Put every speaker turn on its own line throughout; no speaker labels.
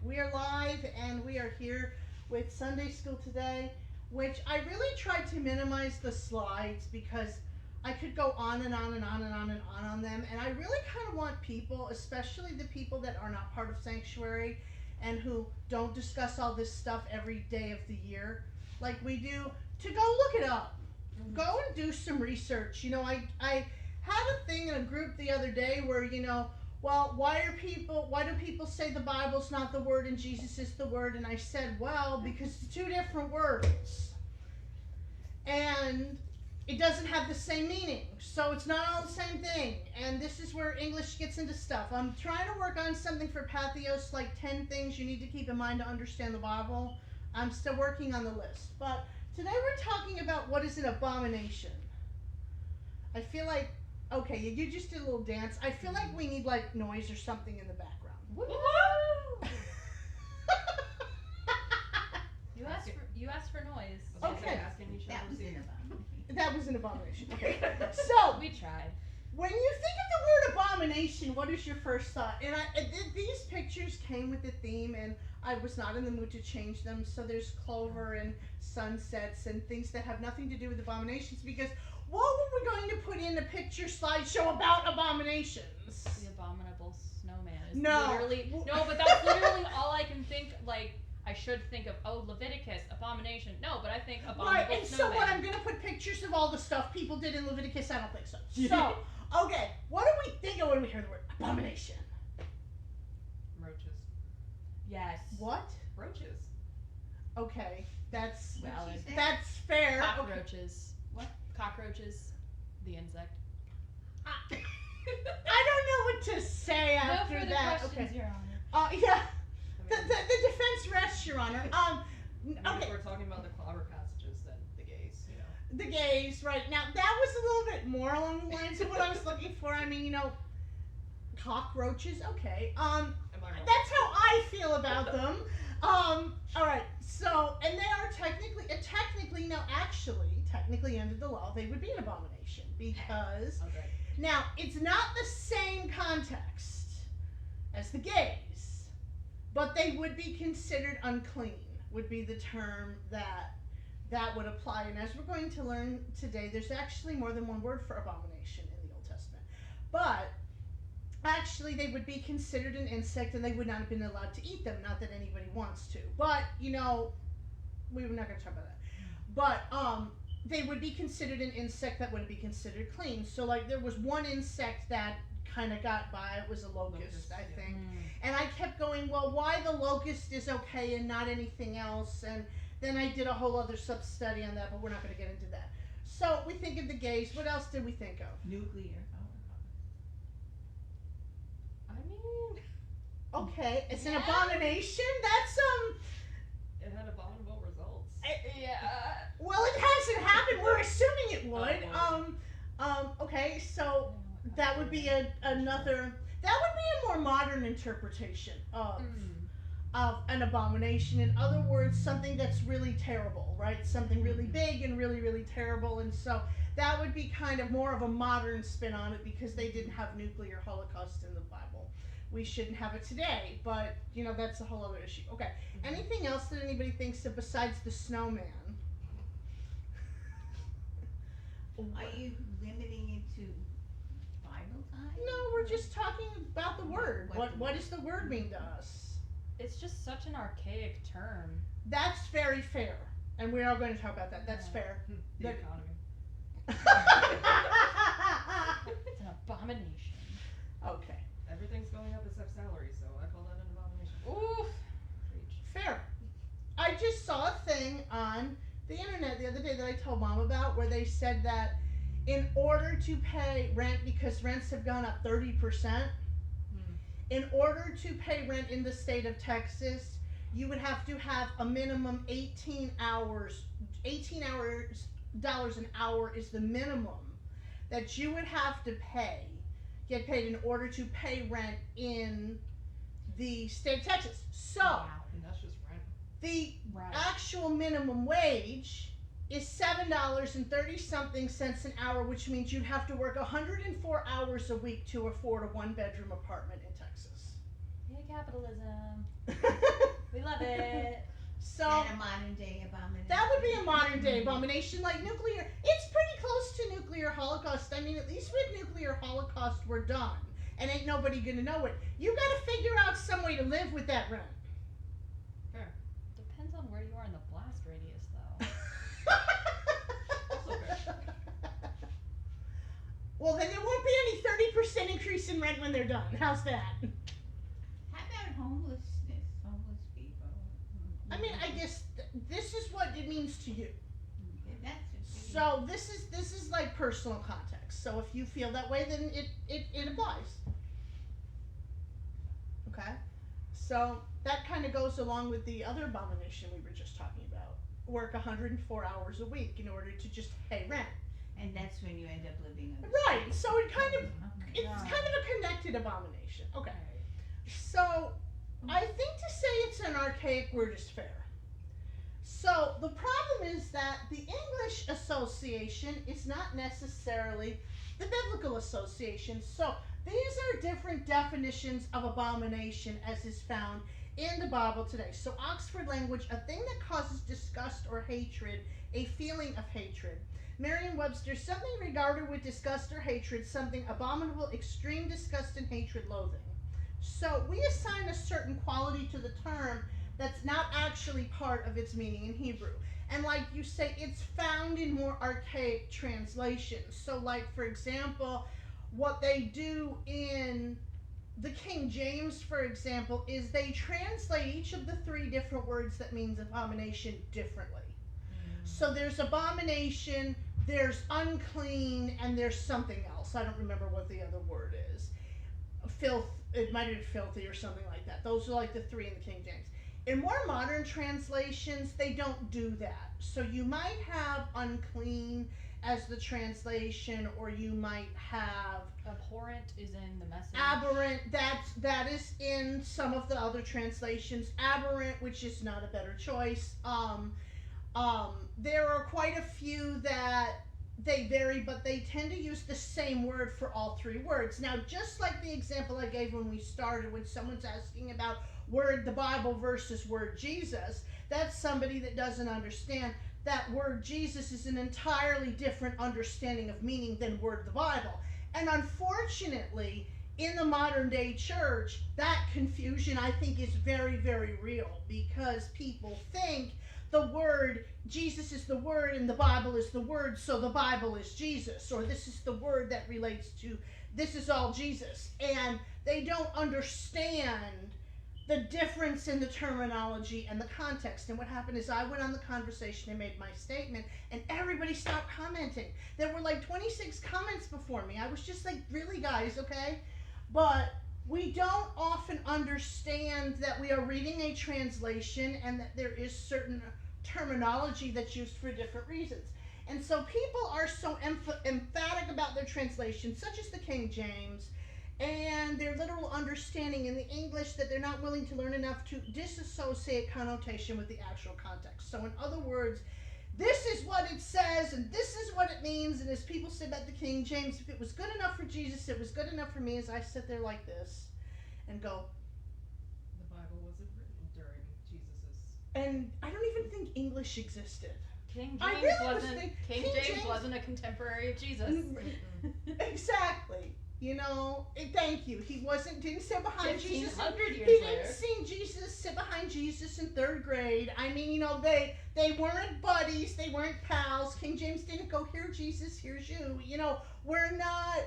We are live and we are here with Sunday School today, which I really tried to minimize the slides because I could go on and on and on and on and on them. And I really kind of want people, especially the people that are not part of Sanctuary and who don't discuss all this stuff every day of the year like we do, to go look it up. Go and do some research. I had a thing in a group the other day where, well, why do people say the Bible's not the word and Jesus is the word? And I said, well, because it's two different words. And it doesn't have the same meaning. So it's not all the same thing. And this is where English gets into stuff. I'm trying to work on something for Patheos, like 10 things you need to keep in mind to understand the Bible. I'm still working on the list. But today we're talking about what is an abomination. I feel like, okay, you just did a little dance. I feel like we need like noise or something in the background. Woo!
You asked for noise.
Okay. That was an abomination. Okay. So
we tried.
When you think of the word abomination, what is your first thought? And these pictures came with the theme, and I was not in the mood to change them. So there's clover and sunsets and things that have nothing to do with abominations, because what were we going to put in a picture slideshow about abominations?
The abominable snowman is
no.
Literally no, but that's literally all I can think. Like, I should think of, Leviticus, abomination. No, but I think abominable
right, and
snowman.
so what, I'm going to put pictures of all the stuff people did in Leviticus? I don't think so. So, okay, what do we think of when we hear the word abomination?
Roaches.
Yes.
What?
Roaches.
Okay, that's
valid.
That's fair.
Cockroaches. What? Cockroaches. The insect.
I don't know what to say after
no further
that.
questions,
Okay.
Your Honor.
Yeah.
I
The
mean,
defense rests, Your Honor.
if
Okay.
we're talking about the clobber passages, then the gays,
The gays, right. Now, that was a little bit more along the lines of what I was looking for. I mean, cockroaches, okay.
Am I wrong?
That's how I feel about them. Alright, so, and they are technically under the law, they would be an abomination, because,
Okay.
now, it's not the same context as the gays, but they would be considered unclean, would be the term that would apply. And as we're going to learn today, there's actually more than one word for abomination in the Old Testament. But actually, they would be considered an insect, and they would not have been allowed to eat them. Not that anybody wants to. But, we were not going to talk about that. But they would be considered an insect that wouldn't be considered clean. So, like, there was one insect that kind of got by. It was a locust, I think. And I kept going, well, why the locust is okay and not anything else? And then I did a whole other sub-study on that, but we're not going to get into that. So we think of the gays. What else did we think of?
Nuclear.
I mean,
Okay, it's an abomination. That's
it had abominable results.
Yeah.
Well, it hasn't happened. We're assuming it would. Okay, so that would be another. That would be a more modern interpretation of an abomination. In other words, something that's really terrible, right? Something really big and really, really terrible. And so that would be kind of more of a modern spin on it, because they didn't have nuclear holocaust in the Bible. We shouldn't have it today, but, that's a whole other issue. Okay, anything else that anybody thinks of besides the snowman?
Are you limiting it to Bible time?
No, we're just talking about the word. What does the word mean to us?
It's just such an archaic term.
That's very fair. And we are going to talk about that. That's fair.
The economy.
It's an abomination.
Okay.
Everything's going up except salary, so I call that an abomination.
Oof.
Preach.
Fair. I just saw a thing on the internet the other day that I told Mom about, where they said that in order to pay rent, because rents have gone up 30%, in order to pay rent in the state of Texas, you would have to have a minimum 18 hours. $18 an hour is the minimum that you would have to get paid in order to pay rent in the state of Texas. So,
And that's just rent.
the actual minimum wage is $7.30-something an hour, which means you'd have to work 104 hours a week to afford a one-bedroom apartment in Texas.
Yay, capitalism. love it.
So
That a modern day abomination.
that would be a modern day abomination, like nuclear. It's pretty close to nuclear holocaust. I mean, at least with nuclear holocaust, we're done, and ain't nobody gonna know it. You gotta figure out some way to live with that rent.
Fair. Depends on where you are in the blast radius, though.
Well, then there won't be any 30% increase in rent when they're done. How's that?
How about homelessness? Homeless people.
I mean, I guess this is what it means to you.
Okay, that's it.
So this is like personal context. So if you feel that way, then it applies. Okay? So that kind of goes along with the other abomination we were just talking about. Work 104 hours a week in order to just pay rent.
And that's when you end up living on the
Right.
street.
So it kind of it's
Yeah.
kind of a connected abomination. Okay. So I think to say it's an archaic word is fair. So the problem is that the English association is not necessarily the biblical association. So these are different definitions of abomination as is found in the Bible today. So Oxford language, a thing that causes disgust or hatred, a feeling of hatred. Merriam-Webster, something regarded with disgust or hatred, something abominable, extreme disgust and hatred, loathing. So we assign a certain quality to the term that's not actually part of its meaning in Hebrew. And like you say, it's found in more archaic translations. So like, for example, what they do in the King James, for example, is they translate each of the three different words that means abomination differently. So there's abomination, there's unclean, and there's something else. I don't remember what the other word is. Filth, it might have been filthy or something like that. Those are like the three in the King James. In more modern translations, they don't do that. So you might have unclean as the translation, or you might have
Abhorrent is in the Message.
aberrant. That is in some of the other translations. Aberrant, which is not a better choice. There are quite a few that they vary, but they tend to use the same word for all three words. Now, just like the example I gave when we started, when someone's asking about word the Bible versus word Jesus, that's somebody that doesn't understand that word Jesus is an entirely different understanding of meaning than word the Bible. And unfortunately, in the modern day church, that confusion I think is very, very real, because people think the word Jesus is the word and the Bible is the word, so the Bible is Jesus, or this is the word that relates to this is all Jesus, and they don't understand the difference in the terminology and the context. And what happened is I went on the conversation and made my statement, and everybody stopped commenting. There were like 26 comments before me. I was just like, really, guys, okay? But we don't often understand that we are reading a translation and that there is certain terminology that's used for different reasons. And so people are so emphatic about their translation, such as the King James, and their literal understanding in the English, that they're not willing to learn enough to disassociate connotation with the actual context. So in other words, this is what it says and this is what it means, and as people say about the King James, if it was good enough for Jesus, it was good enough for me. As I sit there like this and go,
The Bible wasn't written during Jesus's.
and I don't even think English existed.
King
I
James
really was
wasn't.
think-
King
King
James
James-
wasn't a contemporary of Jesus.
Exactly. You know, thank you. He didn't sit behind Jesus.
1500
He
years
didn't
later.
see Jesus sit behind Jesus in third grade. I mean, you know, they weren't buddies. They weren't pals. King James didn't go, here, Jesus, here's you. You know, we're not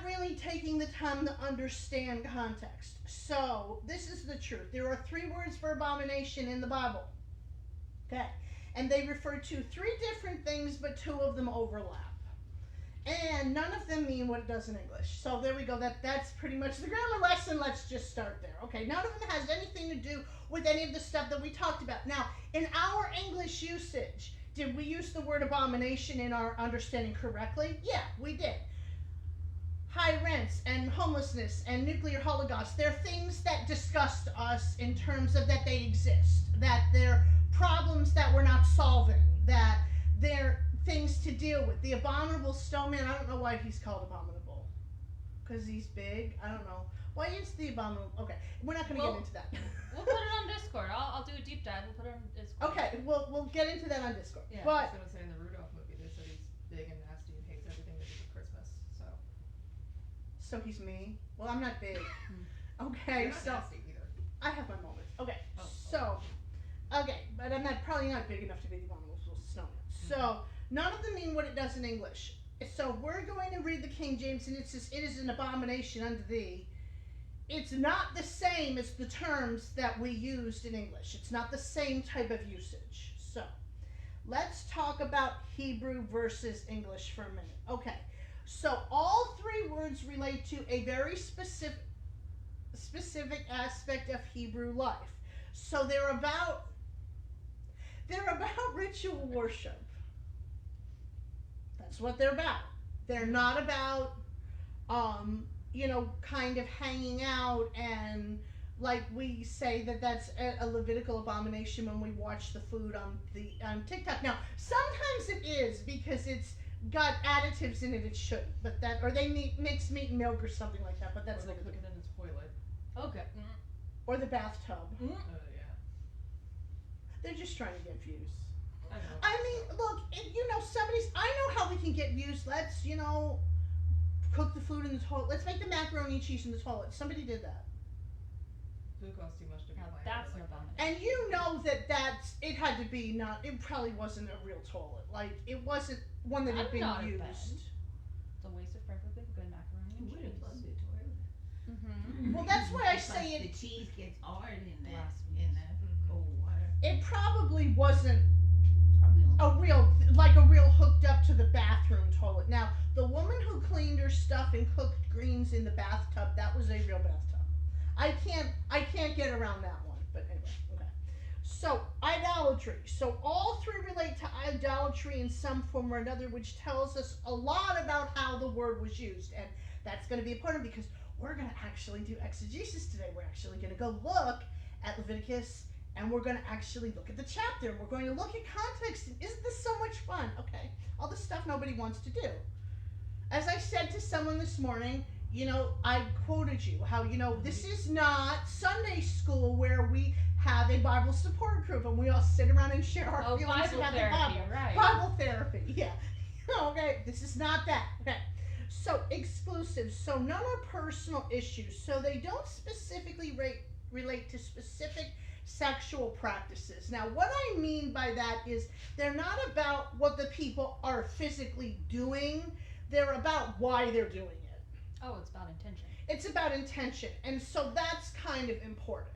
really taking the time to understand context. So this is the truth. There are three words for abomination in the Bible. Okay. And they refer to three different things, but two of them overlap. And none of them mean what it does in English. So there we go. That's pretty much the grammar lesson. Let's just start there. Okay, none of them has anything to do with any of the stuff that we talked about. Now, in our English usage, did we use the word abomination in our understanding correctly? Yeah, we did. High rents and homelessness and nuclear holocaust, they're things that disgust us in terms of that they exist, that they're problems that we're not solving, that they're things to deal with. The abominable snowman, I don't know why he's called abominable. Because he's big? I don't know. Why is the abominable? Okay, we're not going to
Well,
get into that.
We'll put it Discord. I'll do a deep dive. We'll put it on Discord.
Okay, we'll get into that on Discord.
Yeah, I
But
was gonna say in the Rudolph movie, they said he's big and nasty and hates everything that is Christmas. So
he's me. Well, I'm not big.
you're
Okay,
not
so
nasty either.
I have my moments. Okay,
Oh,
so but I'm probably not big enough to be the abominable snowman. So none of them mean what it does in English. So we're going to read the King James, and it says, "It is an abomination unto thee." It's not the same as the terms that we used in English. It's not the same type of usage. So let's talk about Hebrew versus English for a minute. Okay, so all three words relate to a very specific aspect of Hebrew life. So they're about ritual worship. That's what they're about. They're not about kind of hanging out and like we say that's a Levitical abomination when we watch the food on TikTok. Now, sometimes it is because it's got additives in it it shouldn't, but that or they mix meat and milk or something like that. But that's
or they
like
cook it in its toilet.
Okay.
or the bathtub.
Yeah.
They're just trying to get views.
I know.
I mean, look, I know how we can get views. Let's, cook the food in the toilet. Let's make the macaroni and cheese in the toilet. Somebody did that.
Food costs too much to be
Now
planned.
that's an
like
abomination.
And you know it had to be it probably wasn't a real toilet. Like, it wasn't one that had
I'm
been
not a
used.
fan. It's a waste of perfectly good macaroni
Who
and
would have
cheese.
plugged the toilet?
Mm-hmm.
Well, that's why I
Because
say
the cheese gets hard in the
Blasphemous.
cold water.
It probably wasn't
A real
a real hooked up to the bathroom toilet. Now, the woman who cleaned her stuff and cooked greens in the bathtub, that was a real bathtub. I can't get around that one, but anyway, okay. So, idolatry. So, all three relate to idolatry in some form or another, which tells us a lot about how the word was used. And that's going to be important because we're going to actually do exegesis today. We're actually going to go look at Leviticus, and we're going to actually look at the chapter. We're going to look at context. Isn't this so much fun? Okay, all the stuff nobody wants to do. As I said to someone this morning, I quoted you how, this is not Sunday school where we have a Bible support group and we all sit around and share our feelings
Bible
about
therapy,
the Bible.
right.
Bible therapy, yeah. Okay, this is not that. Okay. So, exclusive. So, none are personal issues. So, they don't specifically relate to specific sexual practices. Now, what I mean by that is they're not about what the people are physically doing. They're about why they're doing it.
Oh, it's about intention.
It's about intention. And so that's kind of important,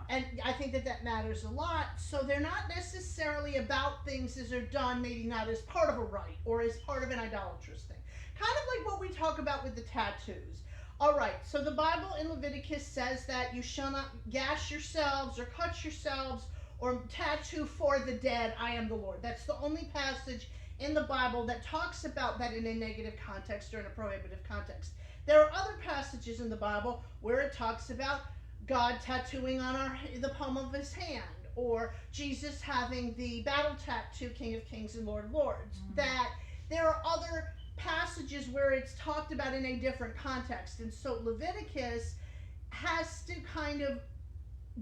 and I think that matters a lot. So they're not necessarily about things as they're done, maybe not as part of a rite or as part of an idolatrous thing. Kind of like what we talk about with the tattoos. All right, so the Bible in Leviticus says that you shall not gash yourselves or cut yourselves or tattoo for the dead. I am the Lord. That's the only passage in the Bible that talks about that in a negative context or in a prohibitive context. There are other passages in the Bible where it talks about God tattooing on the palm of his hand, or Jesus having the battle tattoo, King of Kings and Lord of Lords. That there are other passages where it's talked about in a different context. And so Leviticus has to kind of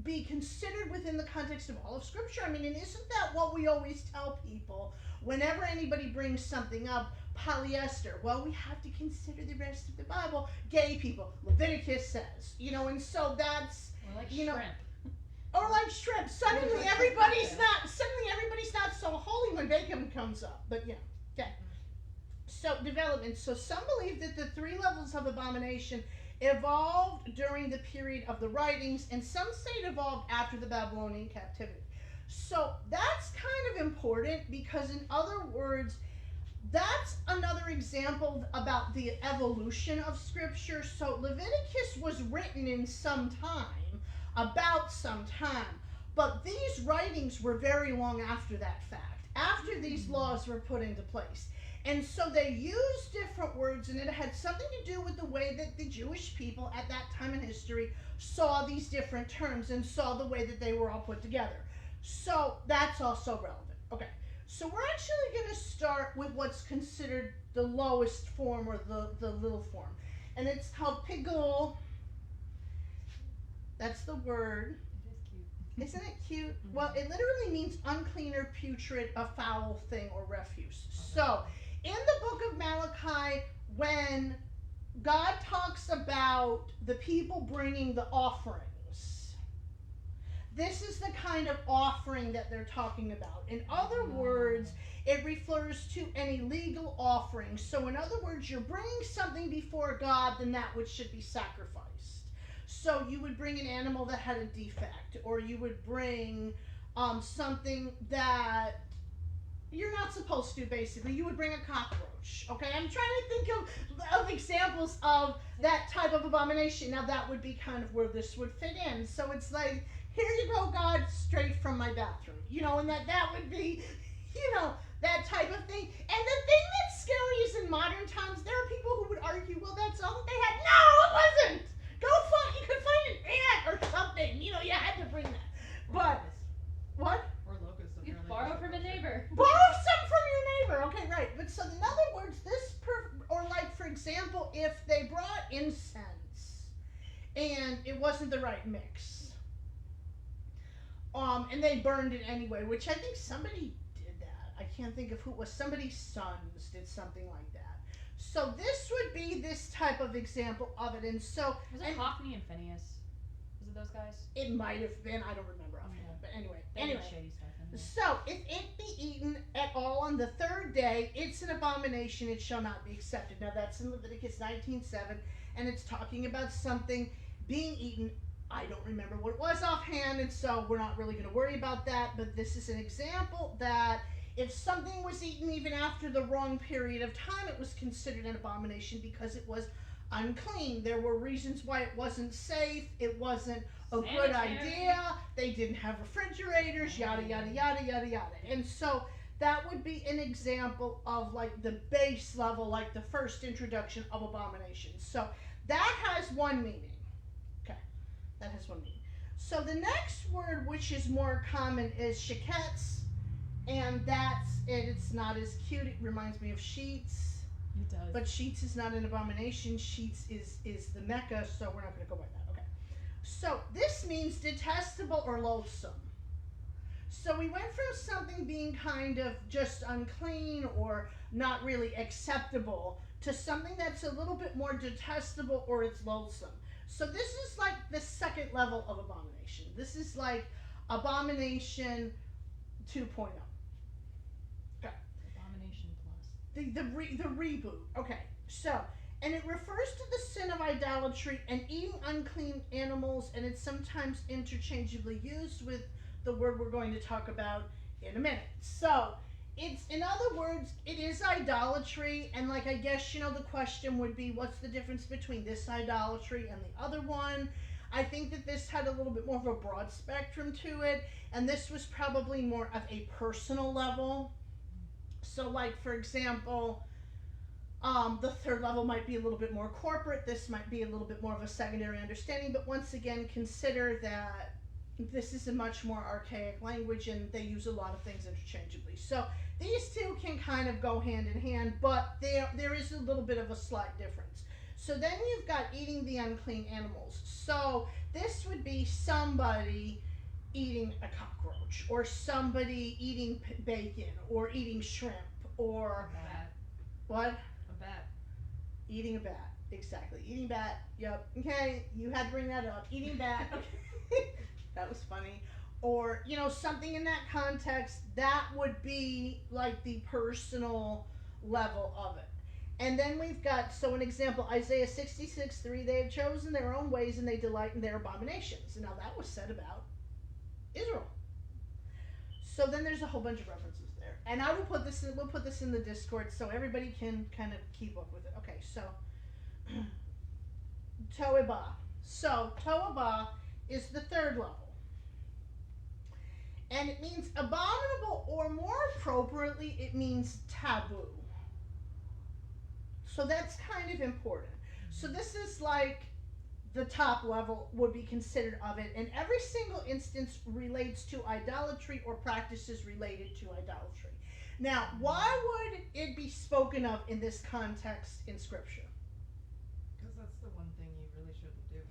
be considered within the context of all of Scripture. I mean, and isn't that what we always tell people whenever anybody brings something up? Polyester. Well, we have to consider the rest of the Bible. Gay people. Leviticus says. And so that's,
Or like
you know,
shrimp.
or like shrimp. Suddenly everybody's not so holy when bacon comes up. But okay. So development. So some believe that the three levels of abomination evolved during the period of the writings, and some say it evolved after the Babylonian captivity. So that's kind of important because, in other words, that's another example about the evolution of Scripture. So Leviticus was written in about some time, but these writings were very long after that fact, after these laws were put into place. And so they used different words, and it had something to do with the way that the Jewish people at that time in history saw these different terms and saw the way that they were all put together. So that's also relevant. Okay, so we're actually going to start with what's considered the lowest form, or the little form. And it's called pigul. That's the word.
It is cute.
Isn't it cute? Well, it literally means unclean or putrid, a foul thing or refuse. So, in the book of Malachi, when God talks about the people bringing the offerings, this is the kind of offering that they're talking about. In other words, it refers to any legal offering. So, in other words, you're bringing something before God than that which should be sacrificed. So, you would bring an animal that had a defect, or you would bring something that you're not supposed to, basically. You would bring a cockroach. Okay, I'm trying to think of examples of that type of abomination. Now, that would be kind of where this would fit in. So, it's like, here you go, God, straight from my bathroom. And that would be, that type of thing. And the thing that's scary is in modern times, there are people who would argue, well, that's all that they had. No, it wasn't. You could find an ant or something. You had to bring that. But, what?
Or locusts.
You
apparently.
borrow from a neighbor.
Borrow some from your neighbor. Okay, right. But so in other words, or like for example, if they brought incense and it wasn't the right mix, and they burned it anyway, which I think somebody did that. I can't think of who it was. Somebody's sons did something like that. So this would be this type of example of it. And so
Was it Hophni and Phineas? Was it those guys?
it might have been. I don't remember offhand. But
They
anyway.
did shady stuff in there.
So, if it be eaten at all on the third day, it's an abomination, it shall not be accepted. Now, that's in Leviticus 19:7, and it's talking about something being eaten. I don't remember what it was offhand, and so we're not really going to worry about that, but this is an example that if something was eaten even after the wrong period of time, it was considered an abomination because it was unclean. There were reasons why it wasn't safe, it wasn't a good
Sanitary.
idea, they didn't have refrigerators, yada yada yada yada yada. And so that would be an example of like the base level, like the first introduction of abominations. So that has one meaning. Okay, that has one meaning. So the next word, which is more common, is sheketz, and it's not as cute. It reminds me of sheets.
It does.
But sheets is not an abomination. Sheets is the Mecca, so we're not going to go by that. Okay. So this means detestable or loathsome. So we went from something being kind of just unclean or not really acceptable to something that's a little bit more detestable or it's loathsome. So this is like the second level of abomination. This is like abomination 2.0.
Abomination plus.
The reboot. Okay, so, and it refers to the sin of idolatry and eating unclean animals, and it's sometimes interchangeably used with the word we're going to talk about in a minute. So, it's, in other words, it is idolatry, and like I guess, the question would be, what's the difference between this idolatry and the other one? I think that this had a little bit more of a broad spectrum to it, and this was probably more of a personal level. So, like, for example, the third level might be a little bit more corporate. This might be a little bit more of a secondary understanding, but once again, consider that this is a much more archaic language, and they use a lot of things interchangeably. So, these two can kind of go hand in hand, but there is a little bit of a slight difference. So then you've got eating the unclean animals. So this would be somebody eating a cockroach, or somebody eating bacon, or eating shrimp, or
A bat.
what?
A bat.
Eating a bat. Exactly. Eating bat. Yep. Okay. You had to bring that up. Eating bat. Okay. That was funny. Or, something in that context, that would be like the personal level of it. And then we've got, so an example, Isaiah 66:3, they have chosen their own ways and they delight in their abominations. And now that was said about Israel. So then there's a whole bunch of references there. And I will put this in, we'll put this in the Discord so everybody can kind of keep up with it. Okay, so To'ibah. So To'ibah is the third level. And it means abominable, or more appropriately, it means taboo. So that's kind of important. So this is like the top level would be considered of it, and every single instance relates to idolatry or practices related to idolatry. Now, why would it be spoken of in this context in Scripture?
Because that's the one thing you really shouldn't do.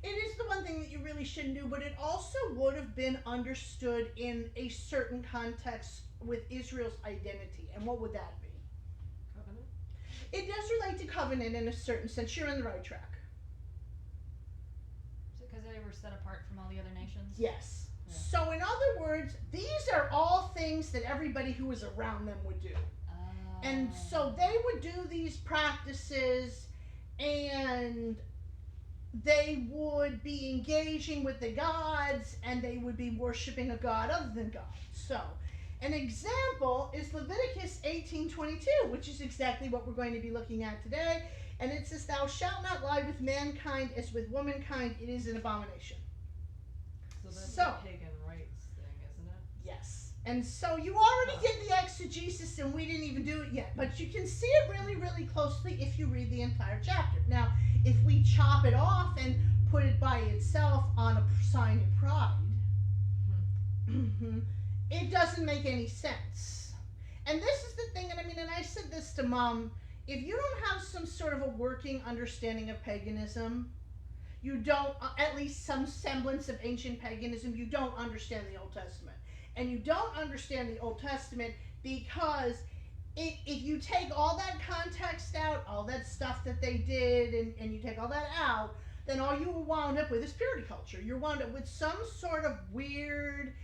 It is the one thing that you really shouldn't do, but it also would have been understood in a certain context with Israel's identity. And what would that be?
Covenant?
It does relate to covenant in a certain sense. You're on the right track.
Is it because they were set apart from all the other nations?
Yes.
Yeah.
So, in other words, these are all things that everybody who was around them would do. And so they would do these practices, and they would be engaging with the gods, and they would be worshiping a god other than God. So, an example is Leviticus 18:22, which is exactly what we're going to be looking at today. And it says, "Thou shalt not lie with mankind as with womankind; it is an abomination."
So that's
So-
a pagan rights thing, isn't it?
Yes. And so you already did the exegesis, and we didn't even do it yet. But you can see it really, really closely if you read the entire chapter. Now, if we chop it off and put it by itself on a sign of pride, it doesn't make any sense. And this is the thing, and I said this to Mom, if you don't have some sort of a working understanding of paganism, you don't, at least some semblance of ancient paganism, you don't understand the Old Testament. And you don't understand the Old Testament because if you take all that context out, all that stuff that they did, and you take all that out, then all you wound up with is purity culture. You're wound up with some sort of weird,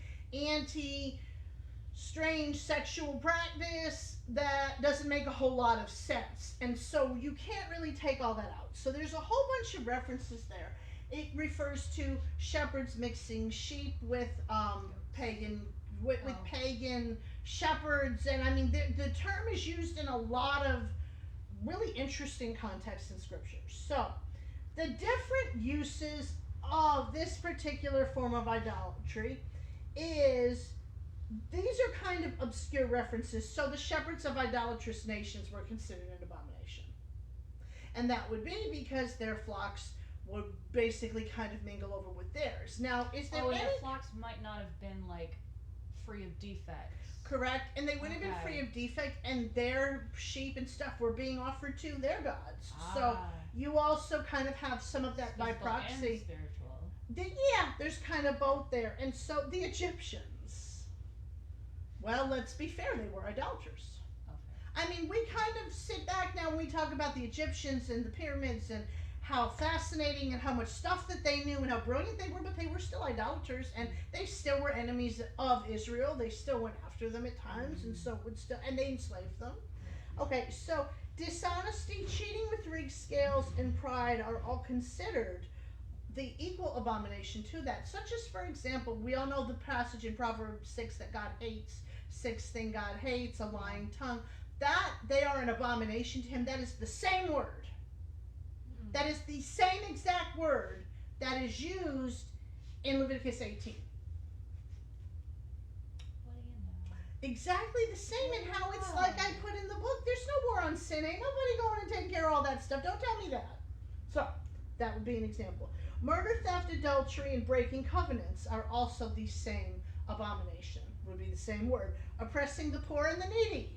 strange sexual practice that doesn't make a whole lot of sense. And so you can't really take all that out. So there's a whole bunch of references there. It refers to shepherds mixing sheep with pagan shepherds, and the term is used in a lot of really interesting contexts in scripture. So the different uses of this particular form of idolatry is, these are kind of obscure references. So the shepherds of idolatrous nations were considered an abomination, and that would be because their flocks would basically kind of mingle over with theirs. Now, is there
and
any...
the flocks might not have been like free of defects.
Correct, and they wouldn't have been free of defect, and their sheep and stuff were being offered to their gods. So you also kind of have some of that by proxy.
And spiritual.
Yeah, there's kind of both there. And so the Egyptians, well, let's be fair, they were idolaters.
Okay.
We kind of sit back now and we talk about the Egyptians and the pyramids and how fascinating and how much stuff that they knew and how brilliant they were, but they were still idolaters, and they still were enemies of Israel. They still went after them at times, and so and they enslaved them. Okay, so dishonesty, cheating with rigged scales, and pride are all considered the equal abomination to that. Such as, for example, we all know the passage in Proverbs 6 that God hates, sixth thing God hates, a lying tongue. That they are an abomination to him. That is the same word. That is the same exact word that is used in Leviticus 18.
What do you know?
Exactly the same, and how it's like I put in the book, there's no war on sin. Ain't nobody going and taking care of all that stuff. Don't tell me that. So, that would be an example. Murder, theft, adultery, and breaking covenants are also the same abomination. Would be the same word. Oppressing the poor and the needy,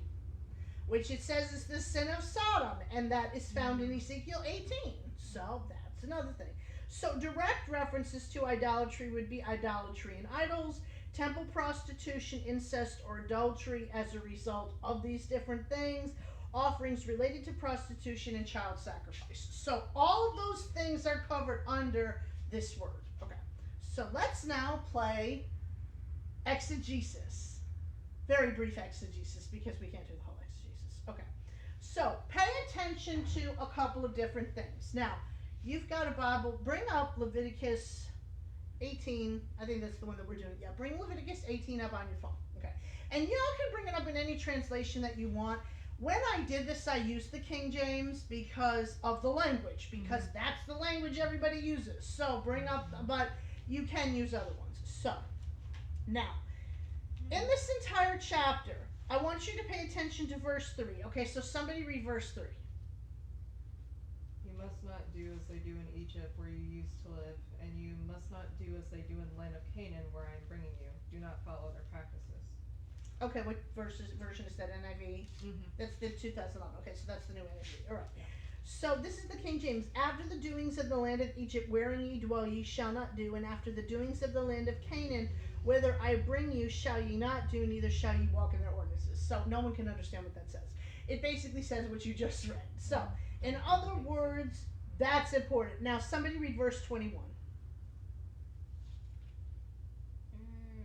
which it says is the sin of Sodom, and that is found in Ezekiel 18. So that's another thing. So direct references to idolatry would be idolatry and idols, temple prostitution, incest, or adultery as a result of these different things, offerings related to prostitution, and child sacrifice. So all of those things are covered under this word. Okay, so let's now play exegesis. Very brief exegesis because we can't do the whole exegesis. Okay, so pay attention to a couple of different things. Now, you've got a Bible. Bring up Leviticus 18. I think that's the one that we're doing. Yeah, bring Leviticus 18 up on your phone. Okay, and y'all can bring it up in any translation that you want. When I did this, I used the King James because of the language, because that's the language everybody uses. So bring up, but you can use other ones. So, now, in this entire chapter, I want you to pay attention to verse 3. Okay, so somebody read verse 3.
You must not do as they do in Egypt, where you used to live, and you must not do as they do in the land of Canaan, where I am bringing you. Do not follow their practices.
Okay, what version is that? NIV?
Mm-hmm.
That's the 2011. Okay, so that's the new NIV. All right.
Yeah.
So this is the King James. After the doings of the land of Egypt, wherein ye dwell, ye shall not do, and after the doings of the land of Canaan, whither I bring you, shall ye not do, neither shall ye walk in their ordinances. So no one can understand what that says. It basically says what you just read. So, in other words, that's important. Now, somebody read verse 21.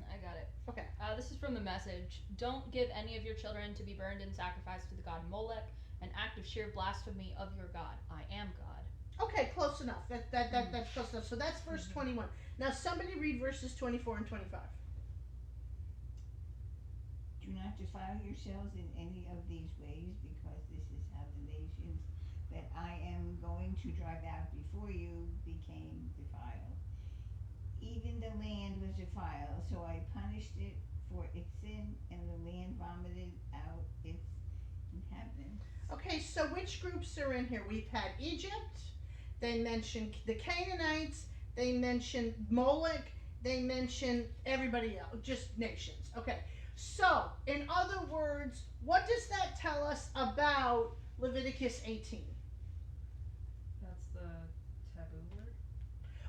I got it.
Okay.
This is from the Message. Don't give any of your children to be burned in sacrifice to the god Molech, an act of sheer blasphemy of your God. I am God.
Okay, close enough. That's close enough. So that's verse 21. Now, somebody read verses 24 and 25.
Do not defile yourselves in any of these ways, because this is how the nations that I am going to drive out before you became defiled. Even the land was defiled, so I punished it for its sin, and the land vomited out its inhabitants.
Okay, so which groups are in here? We've had Egypt. They mention the Canaanites. They mention Molech. They mention everybody else, just nations. Okay, so in other words, what does that tell us about Leviticus 18?
That's the taboo word.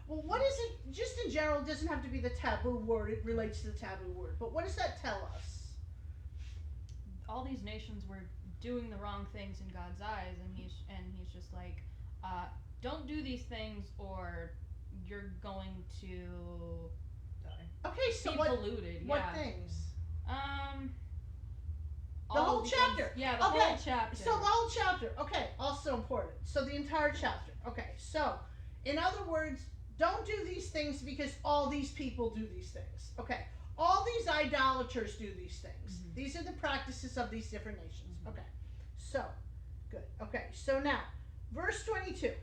Well, what is it, just in general, it doesn't have to be the taboo word, it relates to the taboo word, but what does that tell us?
All these nations were doing the wrong things in God's eyes, and he's just like, don't do these things, or you're going to
Okay, so
be
what
polluted.
what
Yeah.
things?
The
whole chapter.
Yeah, the
Okay,
whole chapter.
So the whole chapter, okay, also important. So the entire chapter, okay. So, in other words, don't do these things because all these people do these things. Okay, all these idolaters do these things.
Mhm.
These are the practices of these different nations.
Mhm.
Okay, so, good. Okay, so now, verse 22.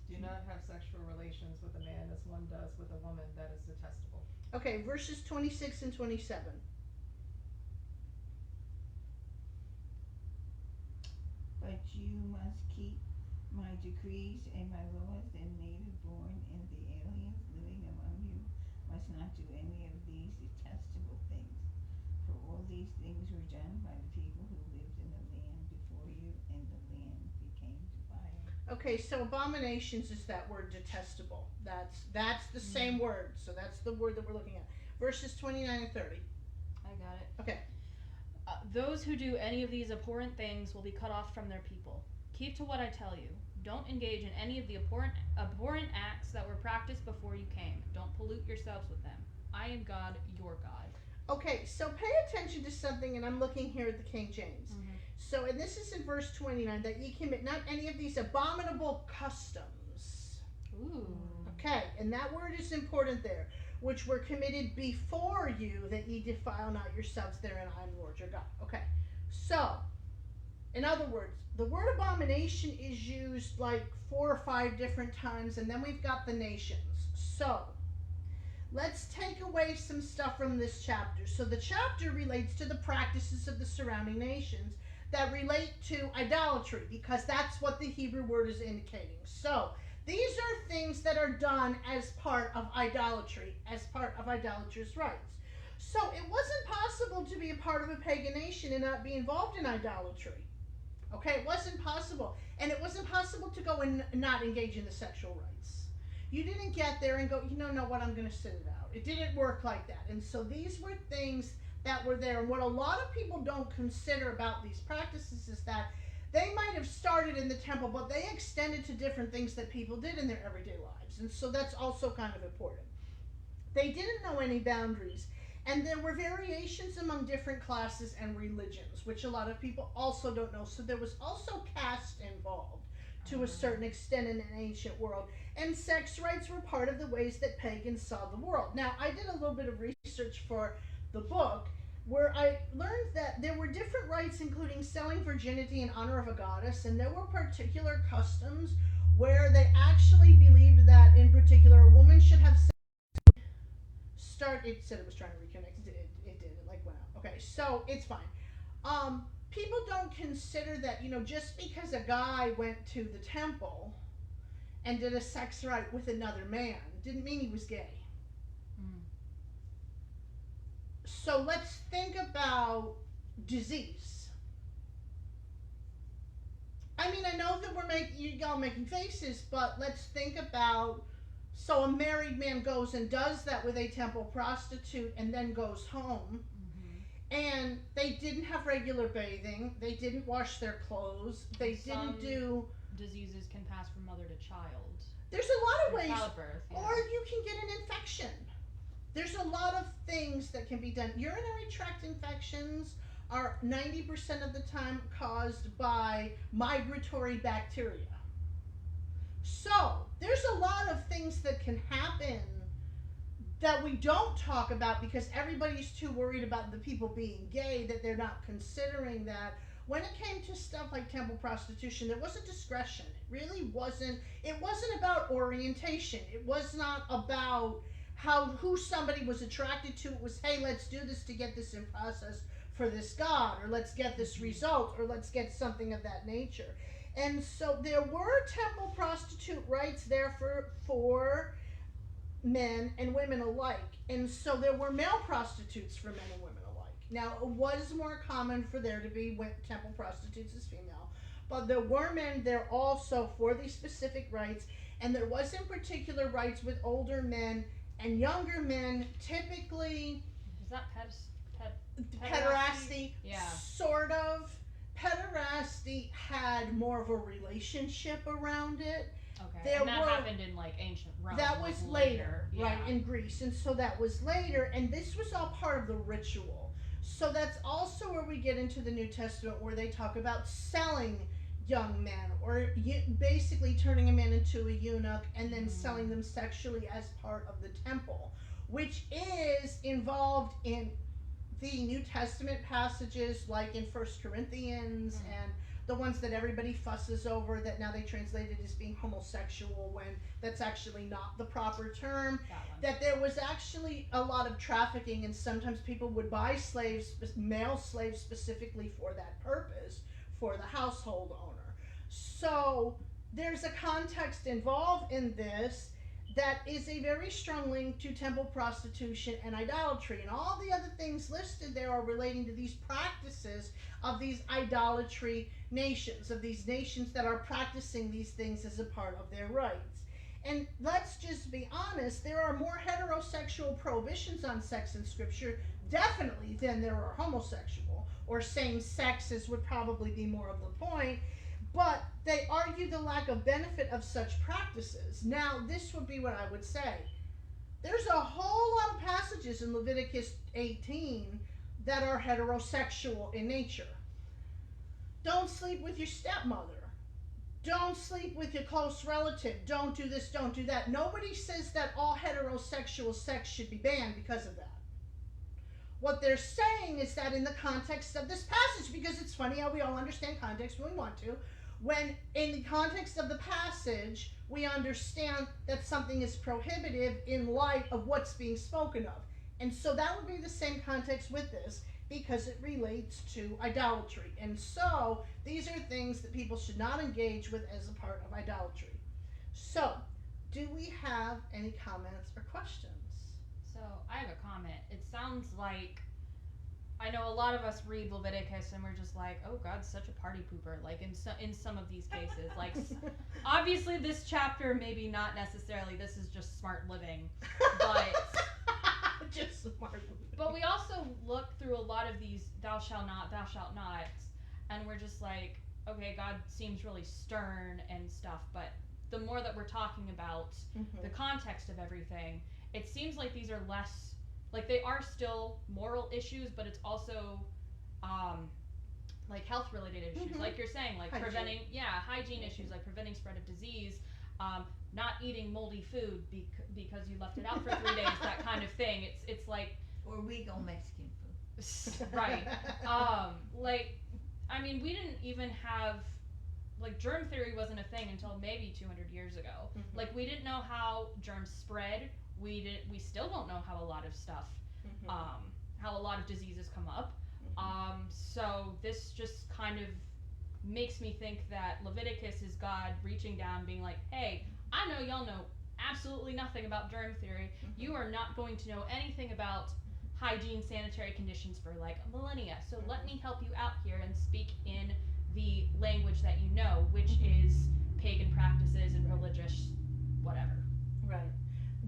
Do not have sexual relations with a man as one does with a woman, that is detestable.
Okay, verses 26 and 27.
But you must keep my decrees and my laws, and native born and the aliens living among you must not do any of these detestable things. For all these things were done by the people who lived in the land before you, and the land became defiled.
Okay, so abominations is that word detestable. That's the same word. So that's the word that we're looking at. Verses 29 and 30.
I got it.
Okay.
Those who do any of these abhorrent things will be cut off from their people. Keep to what I tell you. Don't engage in any of the abhorrent acts that were practiced before you came. Don't pollute yourselves with them. I am God, your God.
Okay, so pay attention to something, and I'm looking here at the King James.
Mhm.
So, and this is in verse 29, that ye commit not any of these abominable customs.
Ooh.
Okay, and that word is important there, which were committed before you, that ye defile not yourselves therein. I am the Lord your God. Okay, so, in other words, the word abomination is used like 4 or 5 different times, and then we've got the nations. So, let's take away some stuff from this chapter. So the chapter relates to the practices of the surrounding nations that relate to idolatry, because that's what the Hebrew word is indicating. So these are things that are done as part of idolatry, as part of idolatrous rites. So it wasn't possible to be a part of a pagan nation and not be involved in idolatry. Okay, it wasn't possible. And it wasn't possible to go and not engage in the sexual rites. You didn't get there and go, no, what, I'm going to sit it out. It didn't work like that. And so these were things that were there. And what a lot of people don't consider about these practices is that they might have started in the temple, but they extended to different things that people did in their everyday lives. And so that's also kind of important. They didn't know any boundaries. And there were variations among different classes and religions, which a lot of people also don't know. So there was also caste involved to a certain extent in an ancient world. And sex rights were part of the ways that pagans saw the world. Now, I did a little bit of research for the book, where I learned that there were different rites, including selling virginity in honor of a goddess, and there were particular customs where they actually believed that, in particular, a woman should have sex. It said it was trying to reconnect. It did. It like went out. Okay, so it's fine. People don't consider that, just because a guy went to the temple and did a sex rite with another man didn't mean he was gay. So let's think about disease. I mean, I know that y'all making faces, but let's think about, so a married man goes and does that with a temple prostitute and then goes home, and they didn't have regular bathing, they didn't wash their clothes, they didn't do...
Diseases can pass from mother to child.
There's a lot of ways,
childbirth, yeah.
or you can get an infection. There's a lot of things that can be done. Urinary tract infections are 90% of the time caused by migratory bacteria. So, there's a lot of things that can happen that we don't talk about because everybody's too worried about the people being gay that they're not considering that. When it came to stuff like temple prostitution, there was a discretion. It really wasn't. It wasn't about orientation. It was not about who somebody was attracted to. It was, hey, let's do this to get this in process for this God, or let's get this result, or let's get something of that nature. And so there were temple prostitute rights there for men and women alike. And so there were male prostitutes for men and women alike. Now, it was more common for there to be temple prostitutes as female, but there were men there also for these specific rights, and there was in particular rights with older men and younger men, typically...
Is that
pederasty?
Yeah.
Sort of. Pederasty had more of a relationship around it.
Okay, and that happened in like ancient Rome.
That was
like,
later, right, in Greece, and so that was later, and this was all part of the ritual. So that's also where we get into the New Testament, where they talk about selling young men, or basically turning a man into a eunuch and then selling them sexually as part of the temple, which is involved in the New Testament passages like in 1 Corinthians and the ones that everybody fusses over that now they translated as being homosexual when that's actually not the proper term. That there was actually a lot of trafficking, and sometimes people would buy slaves, male slaves specifically for that purpose, for the household owner. So there's a context involved in this that is a very strong link to temple prostitution and idolatry. And all the other things listed there are relating to these practices of these idolatry nations, of these nations that are practicing these things as a part of their rites. And let's just be honest, there are more heterosexual prohibitions on sex in Scripture, definitely, than there are homosexual, or same sexes would probably be more of the point. But they argue the lack of benefit of such practices. Now, this would be what I would say. There's a whole lot of passages in Leviticus 18 that are heterosexual in nature. Don't sleep with your stepmother. Don't sleep with your close relative. Don't do this, don't do that. Nobody says that all heterosexual sex should be banned because of that. What they're saying is that in the context of this passage, because it's funny how we all understand context when we want to, when in the context of the passage, we understand that something is prohibitive in light of what's being spoken of. And so that would be the same context with this, because it relates to idolatry. And so these are things that people should not engage with as a part of idolatry. So, do we have any comments or questions?
So, I have a comment. It sounds like, I know a lot of us read Leviticus and we're just like, oh, God's such a party pooper, like in some of these cases. Like, obviously this chapter, maybe not necessarily, this is just smart living, but...
just smart living.
But we also look through a lot of these thou shalt not, and we're just like, okay, God seems really stern and stuff, but the more that we're talking about the context of everything, it seems like these are less, like they are still moral issues, but it's also like health related issues, like you're saying, like
hygiene.
preventing, hygiene issues, like preventing spread of disease, not eating moldy food because you left it out for 3 days, that kind of thing. It's like,
or legal Mexican food.
right. Like, I mean, we didn't even have, like, germ theory wasn't a thing until maybe 200 years ago. Like, we didn't know how germs spread. We still don't know how a lot of stuff, how a lot of diseases come up. So this just kind of makes me think that Leviticus is God reaching down, being like, hey, I know y'all know absolutely nothing about germ theory. You are not going to know anything about hygiene, sanitary conditions for like millennia. So let me help you out here and speak in the language that you know, which is pagan practices and religious whatever.
Right.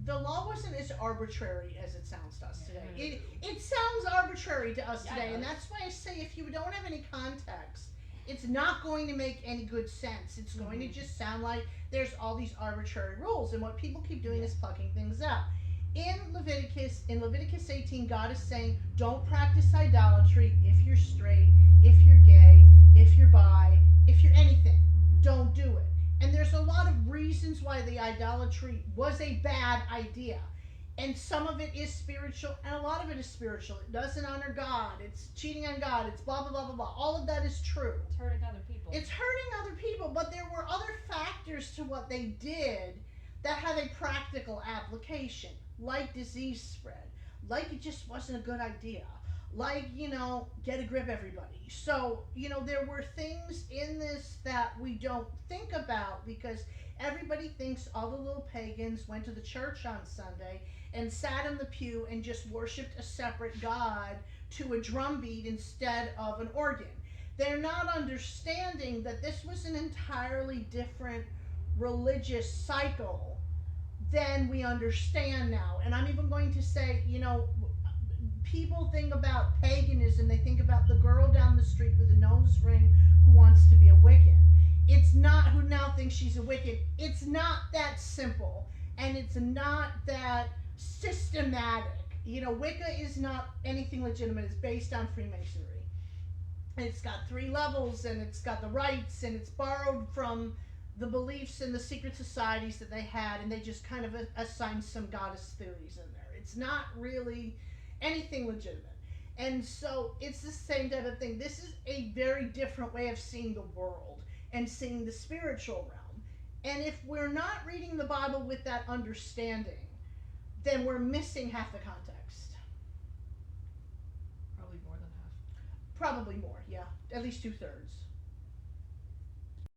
The law wasn't as arbitrary as it sounds to us today. It sounds arbitrary to us
Yeah,
today,
it
and
does.
that's why I say if you don't have any context, it's not going to make any good sense. It's going to just sound like there's all these arbitrary rules, and what people keep doing is plucking things out. In Leviticus 18, God is saying, don't practice idolatry if you're straight, if you're gay, if you're bi, if you're anything. Don't do it. And there's a lot of reasons why the idolatry was a bad idea. And some of it is spiritual, and a lot of it is spiritual. It doesn't honor God. It's cheating on God. It's blah, blah, blah, blah, blah. All of that is true.
It's hurting other people.
It's hurting other people, but there were other factors to what they did that have a practical application, like disease spread, like it just wasn't a good idea, like, get a grip, everybody. So, there were things in this that we don't think about because everybody thinks all the little pagans went to the church on Sunday and sat in the pew and just worshipped a separate God to a drum beat instead of an organ. They're not understanding that this was an entirely different religious cycle than we understand now. And I'm even going to say, people think about paganism, they think about the girl down the street with a nose ring who wants to be a Wiccan. It's not, who now thinks she's a Wiccan. It's not that simple, and it's not that systematic. Wicca is not anything legitimate. It's based on Freemasonry. And it's got 3 levels, and it's got the rites, and it's borrowed from the beliefs and the secret societies that they had, and they just kind of assigned some goddess theories in there. It's not really anything legitimate. And so it's the same type of thing. This is a very different way of seeing the world and seeing the spiritual realm. And if we're not reading the Bible with that understanding, then we're missing half the context.
Probably more than half.
Probably more, yeah. At least 2/3.